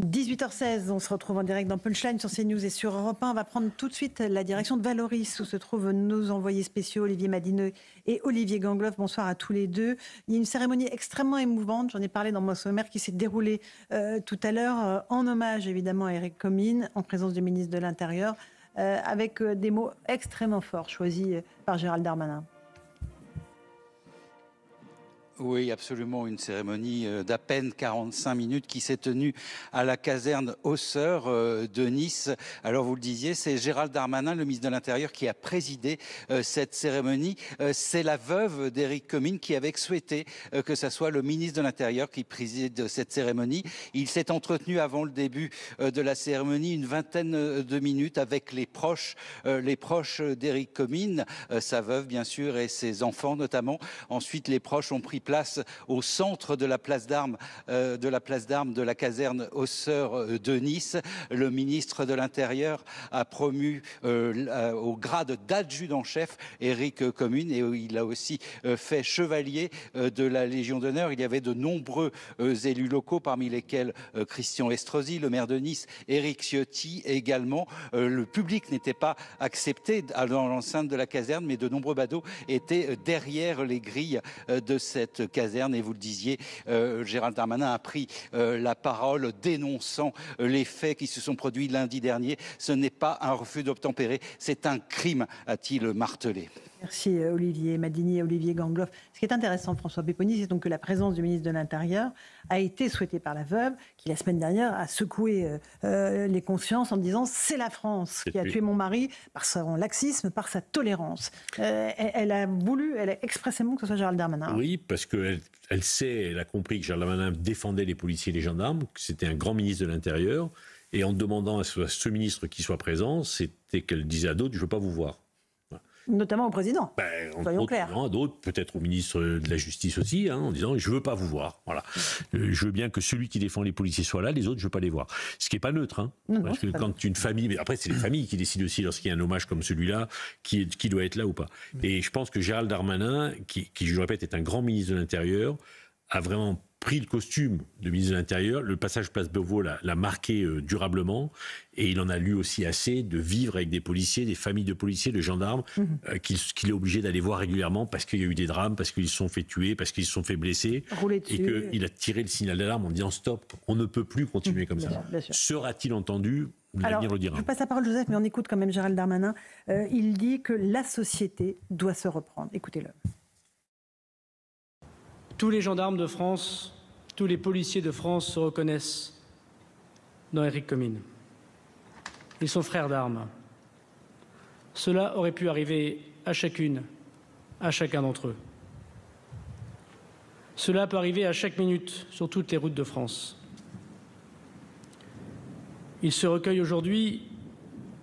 18h16, on se retrouve en direct dans Punchline sur CNews et sur Europe 1. On va prendre tout de suite la direction de Vallauris où se trouvent nos envoyés spéciaux Olivier Madineux et Olivier Gangloff. Bonsoir à tous les deux. Il y a une cérémonie extrêmement émouvante, j'en ai parlé dans mon sommaire, qui s'est déroulée tout à l'heure en hommage évidemment à Éric Comines en présence du ministre de l'Intérieur avec des mots extrêmement forts choisis par Gérald Darmanin. Oui, absolument, une cérémonie d'à peine 45 minutes qui s'est tenue à la caserne Hausseur de Nice. Alors vous le disiez, c'est Gérald Darmanin, le ministre de l'Intérieur, qui a présidé cette cérémonie. C'est la veuve d'Éric Comines qui avait souhaité que ce soit le ministre de l'Intérieur qui préside cette cérémonie. Il s'est entretenu avant le début de la cérémonie une vingtaine de minutes avec les proches d'Éric Comines, sa veuve bien sûr et ses enfants notamment. Ensuite, les proches ont pris place au centre de la place d'armes de la caserne Hausseur de Nice. Le ministre de l'Intérieur a promu au grade d'adjudant-chef Éric Comines et il a aussi fait chevalier de la Légion d'honneur. Il y avait de nombreux élus locaux, parmi lesquels Christian Estrosi, le maire de Nice, Éric Ciotti également. Le public n'était pas accepté dans l'enceinte de la caserne, mais de nombreux badauds étaient derrière les grilles de cette caserne. Et vous le disiez, Gérald Darmanin a pris la parole dénonçant les faits qui se sont produits lundi dernier. Ce n'est pas un refus d'obtempérer, c'est un crime, a-t-il martelé. Merci Olivier Madini et Olivier Gangloff. Ce qui est intéressant, François Pupponi, c'est donc que la présence du ministre de l'Intérieur a été souhaitée par la veuve, qui la semaine dernière a secoué les consciences en disant « c'est la France qui a tué mon mari par son laxisme, par sa tolérance ». Elle a expressément que ce soit Gérald Darmanin. Oui, parce qu'elle elle a compris que Gérald Darmanin défendait les policiers et les gendarmes, que c'était un grand ministre de l'Intérieur, et en demandant à ce ministre qui soit présent, c'était qu'elle disait à d'autres « je ne veux pas vous voir ». Notamment au président, soyons clairs. À d'autres, peut-être au ministre de la Justice aussi, en disant « je ne veux pas vous voir ». Voilà. Je veux bien que celui qui défend les policiers soit là, les autres, je ne veux pas les voir. Ce qui n'est pas neutre. Parce que quand une famille... Mais après, c'est les familles qui décident aussi lorsqu'il y a un hommage comme celui-là, qui doit être là ou pas. Et je pense que Gérald Darmanin, qui, je le répète, est un grand ministre de l'Intérieur, a vraiment pris le costume de ministre de l'Intérieur. Le passage Place Beauvau l'a marqué durablement. Et il en a lui aussi assez de vivre avec des policiers, des familles de policiers, de gendarmes, qu'il est obligé d'aller voir régulièrement parce qu'il y a eu des drames, parce qu'ils se sont fait tuer, parce qu'ils se sont fait blesser. Et qu'il a tiré le signal d'alarme en disant « stop, on ne peut plus continuer comme ça ». Sera-t-il entendu ? L'avenir le dira. Je passe la parole Joseph, mais on écoute quand même Gérald Darmanin. Il dit que la société doit se reprendre. Écoutez-le. Tous les gendarmes de France, tous les policiers de France se reconnaissent dans Éric Comines. Ils sont frères d'armes. Cela aurait pu arriver à chacune, à chacun d'entre eux. Cela peut arriver à chaque minute sur toutes les routes de France. Ils se recueillent aujourd'hui,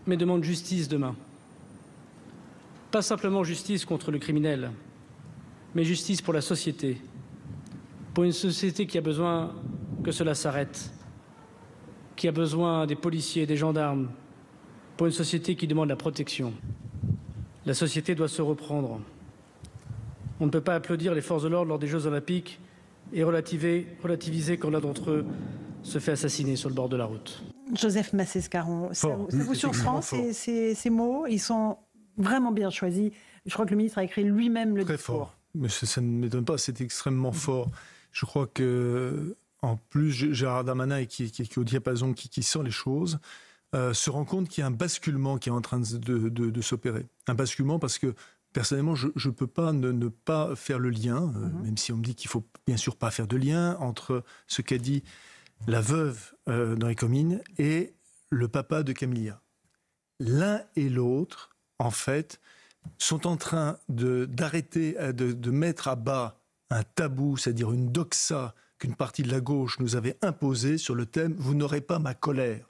mais demandent justice demain. Pas simplement justice contre le criminel, mais justice pour la société. Pour une société qui a besoin que cela s'arrête, qui a besoin des policiers et des gendarmes, pour une société qui demande la protection. La société doit se reprendre. On ne peut pas applaudir les forces de l'ordre lors des Jeux Olympiques et relativiser quand l'un d'entre eux se fait assassiner sur le bord de la route. Joseph Massescaron, ça vous surprend ces mots? Ils sont vraiment bien choisis. Je crois que le ministre a écrit lui-même le discours. Fort. Mais ça ne m'étonne pas, c'est extrêmement fort. Je crois que, en plus, Gérald Darmanin, qui est au diapason, qui sent les choses, se rend compte qu'il y a un basculement qui est en train de s'opérer. Un basculement parce que, personnellement, je ne peux pas ne pas faire le lien, même si on me dit qu'il ne faut bien sûr pas faire de lien entre ce qu'a dit la veuve d'Éric Comines et le papa de Camilla. L'un et l'autre, en fait, sont en train d'arrêter, de mettre à bas un tabou, c'est-à-dire une doxa qu'une partie de la gauche nous avait imposée sur le thème « Vous n'aurez pas ma colère ».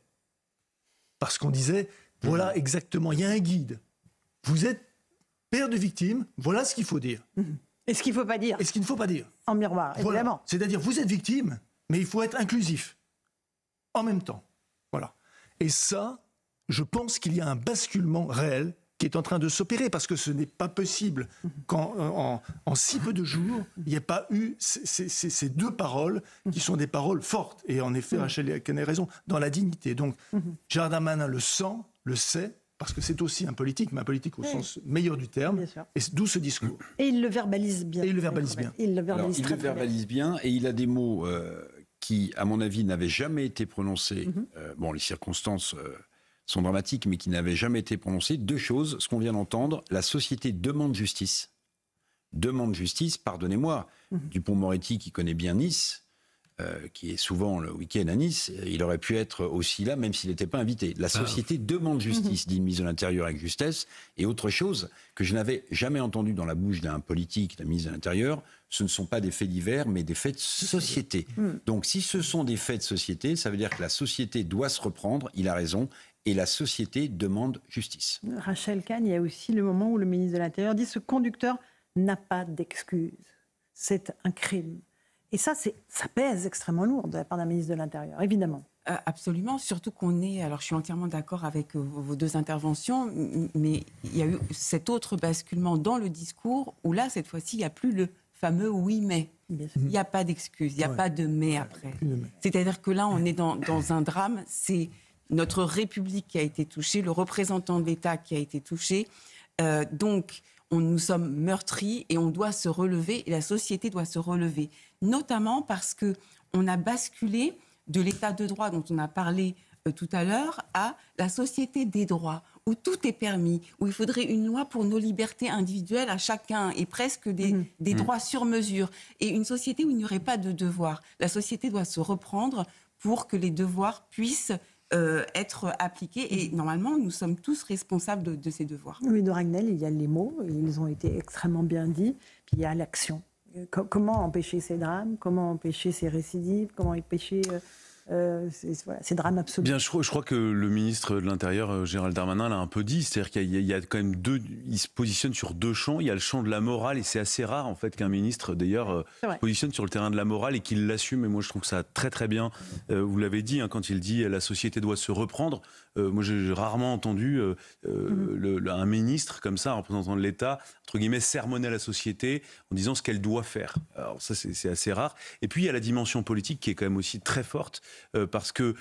Parce qu'on disait, voilà exactement, il y a un guide. Vous êtes père de victime, voilà ce qu'il faut dire. Et ce qu'il ne faut pas dire. Et ce qu'il ne faut pas dire. En miroir, voilà. Évidemment. C'est-à-dire, vous êtes victime, mais il faut être inclusif. En même temps. Voilà. Et ça, je pense qu'il y a un basculement réel qui est en train de s'opérer, parce que ce n'est pas possible qu'en en si peu de jours, il n'y ait pas eu ces deux paroles qui sont des paroles fortes. Et en effet, Rachel Kahn a raison, dans la dignité. Donc, Gérald Darmanin le sent, le sait, parce que c'est aussi un politique, mais un politique au sens meilleur du terme, et d'où ce discours. Et il le verbalise bien. Il le verbalise bien, et il a des mots qui, à mon avis, n'avaient jamais été prononcés. Bon, les circonstances sont dramatiques, mais qui n'avaient jamais été prononcées. Deux choses, ce qu'on vient d'entendre, la société demande justice. Demande justice, pardonnez-moi, Dupond-Moretti, qui connaît bien Nice, qui est souvent le week-end à Nice, il aurait pu être aussi là, même s'il n'était pas invité. La société demande justice, dit le ministre de l'Intérieur avec justesse. Et autre chose que je n'avais jamais entendu dans la bouche d'un politique, d'un ministre de l'Intérieur, ce ne sont pas des faits divers, mais des faits de société. Donc si ce sont des faits de société, ça veut dire que la société doit se reprendre, il a raison, et la société demande justice. Rachel Kahn, il y a aussi le moment où le ministre de l'Intérieur dit « Ce conducteur n'a pas d'excuse. C'est un crime ». Et ça pèse extrêmement lourd de la part d'un ministre de l'Intérieur, évidemment. Absolument, surtout qu'on est... Alors, je suis entièrement d'accord avec vos deux interventions, mais il y a eu cet autre basculement dans le discours où là, cette fois-ci, il n'y a plus le fameux « oui, mais ». Il n'y a pas d'excuse, il n'y a pas de « mais » après. C'est-à-dire que là, on est dans un drame, c'est notre République qui a été touchée, le représentant de l'État qui a été touché. Donc, nous sommes meurtris et on doit se relever, et la société doit se relever. Notamment parce qu'on a basculé de l'état de droit dont on a parlé tout à l'heure à la société des droits, où tout est permis, où il faudrait une loi pour nos libertés individuelles à chacun et presque des droits sur mesure. Et une société où il n'y aurait pas de devoirs. La société doit se reprendre pour que les devoirs puissent être appliqués. Et normalement, nous sommes tous responsables de ces devoirs. Oui, de Ragnel, il y a les mots, ils ont été extrêmement bien dits, puis il y a l'action. Comment empêcher ces drames? Comment empêcher ces récidives? Comment empêcher ces drames absolus? Bien, je crois que le ministre de l'Intérieur, Gérald Darmanin, l'a un peu dit. C'est-à-dire qu'il y a quand même il se positionne sur deux champs. Il y a le champ de la morale, et c'est assez rare en fait qu'un ministre d'ailleurs se positionne sur le terrain de la morale et qu'il l'assume. Et moi, je trouve que ça très très bien. Vous l'avez dit, quand il dit la société doit se reprendre. Moi, j'ai rarement entendu un ministre comme ça, un représentant de l'État, entre guillemets, sermonner la société en disant ce qu'elle doit faire. Alors ça, c'est assez rare. Et puis, il y a la dimension politique qui est quand même aussi très forte, parce que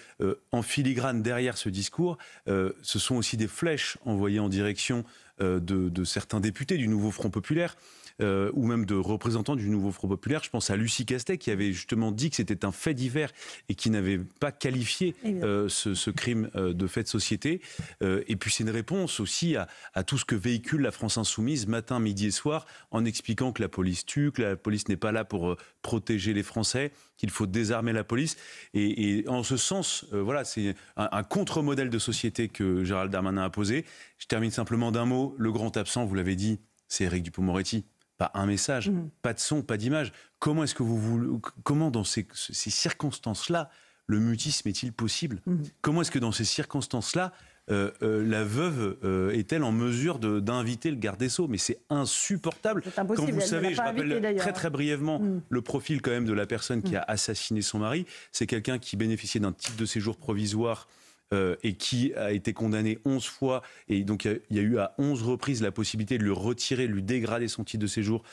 en filigrane derrière ce discours, ce sont aussi des flèches envoyées en direction de certains députés du nouveau Front populaire. Ou même de représentants du nouveau Front populaire. Je pense à Lucie Castet qui avait justement dit que c'était un fait divers et qui n'avait pas qualifié ce crime de fait de société. Et puis c'est une réponse aussi à tout ce que véhicule la France insoumise matin, midi et soir, en expliquant que la police tue, que la police n'est pas là pour protéger les Français, qu'il faut désarmer la police. Et en ce sens, voilà, c'est un contre-modèle de société que Gérald Darmanin a posé. Je termine simplement d'un mot. Le grand absent, vous l'avez dit, c'est Éric Dupond-Moretti. Pas un message, pas de son, pas d'image. Comment est-ce que comment dans ces circonstances-là, le mutisme est-il possible? Comment est-ce que dans ces circonstances-là, la veuve est-elle en mesure d'inviter le garde des Sceaux? Mais c'est insupportable. C'est impossible. Quand vous savez, je rappelle invité, très très brièvement le profil quand même de la personne qui a assassiné son mari. C'est quelqu'un qui bénéficiait d'un titre de séjour provisoire et qui a été condamné 11 fois, et donc il y a eu à 11 reprises la possibilité de lui retirer, de lui dégrader son titre de séjour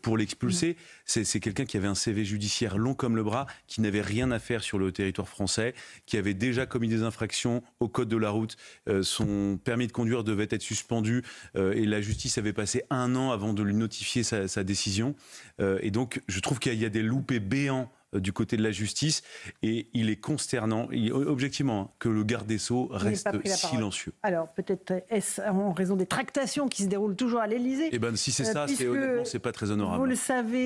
pour l'expulser. C'est quelqu'un qui avait un CV judiciaire long comme le bras, qui n'avait rien à faire sur le territoire français, qui avait déjà commis des infractions au code de la route. Son permis de conduire devait être suspendu et la justice avait passé 1 an avant de lui notifier sa décision. Et donc je trouve qu'il y a des loupés béants du côté de la justice, et il est consternant, objectivement, que le garde des Sceaux reste silencieux. Alors, peut-être est-ce en raison des tractations qui se déroulent toujours à l'Élysée? Eh bien, si c'est ça, honnêtement, c'est pas très honorable. Vous le savez,